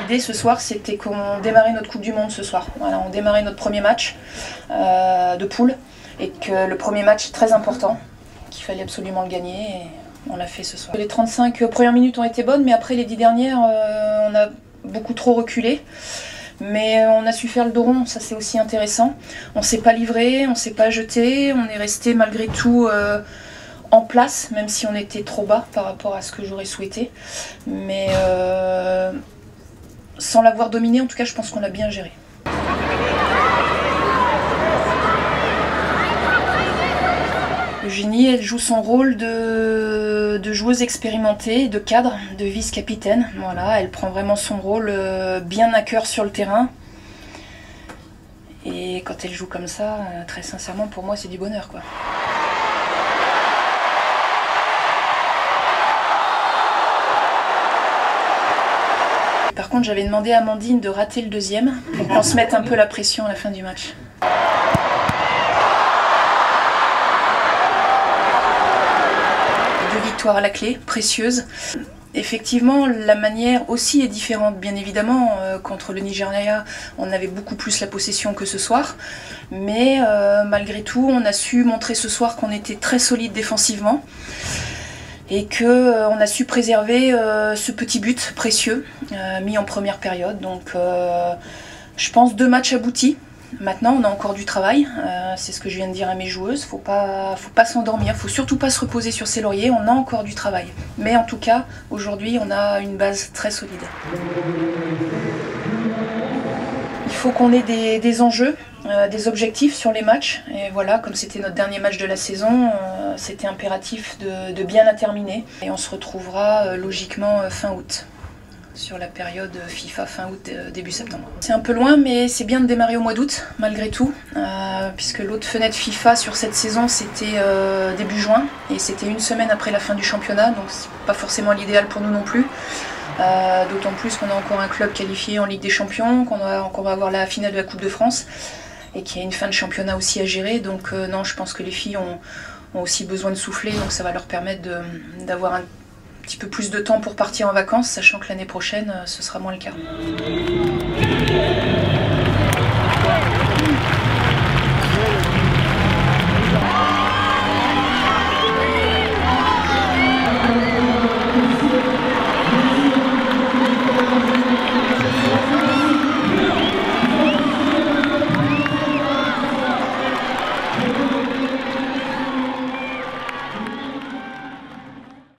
L'idée ce soir, c'était qu'on démarrait notre Coupe du Monde ce soir. Voilà, on démarrait notre premier match de poule et que le premier match est très important, qu'il fallait absolument le gagner et on l'a fait ce soir. Les 35 premières minutes ont été bonnes, mais après les 10 dernières, on a beaucoup trop reculé. Mais on a su faire le dos rond, ça c'est aussi intéressant. On ne s'est pas livré, on ne s'est pas jeté, on est resté malgré tout en place, même si on était trop bas par rapport à ce que j'aurais souhaité. Mais sans l'avoir dominé, en tout cas, je pense qu'on l'a bien géré. Eugénie, elle joue son rôle de joueuse expérimentée, de cadre, de vice-capitaine. Voilà, elle prend vraiment son rôle bien à cœur sur le terrain. Et quand elle joue comme ça, très sincèrement, pour moi, c'est du bonheur, quoi. Par contre, j'avais demandé à Amandine de rater le deuxième pour qu'on se mette un peu la pression à la fin du match. Deux victoires à la clé, précieuses. Effectivement, la manière aussi est différente. Bien évidemment, contre le Nigeria, on avait beaucoup plus la possession que ce soir. Mais malgré tout, on a su montrer ce soir qu'on était très solide défensivement. Et qu'on a su préserver ce petit but précieux mis en première période. Donc je pense 2 matchs aboutis. Maintenant on a encore du travail, c'est ce que je viens de dire à mes joueuses, faut pas s'endormir, faut surtout pas se reposer sur ses lauriers, on a encore du travail. Mais en tout cas, aujourd'hui on a une base très solide. Il faut qu'on ait des enjeux, des objectifs sur les matchs. Et voilà, comme c'était notre dernier match de la saison, c'était impératif de bien la terminer. Et on se retrouvera logiquement fin août, sur la période FIFA fin août, début septembre. C'est un peu loin, mais c'est bien de démarrer au mois d'août, malgré tout, puisque l'autre fenêtre FIFA sur cette saison, c'était début juin, et c'était une semaine après la fin du championnat, donc c'est pas forcément l'idéal pour nous non plus. D'autant plus qu'on a encore un club qualifié en Ligue des Champions, qu'on va avoir la finale de la Coupe de France et qu'il y a une fin de championnat aussi à gérer. Donc non, je pense que les filles ont aussi besoin de souffler, donc ça va leur permettre d'avoir un petit peu plus de temps pour partir en vacances, sachant que l'année prochaine, ce sera moins le cas.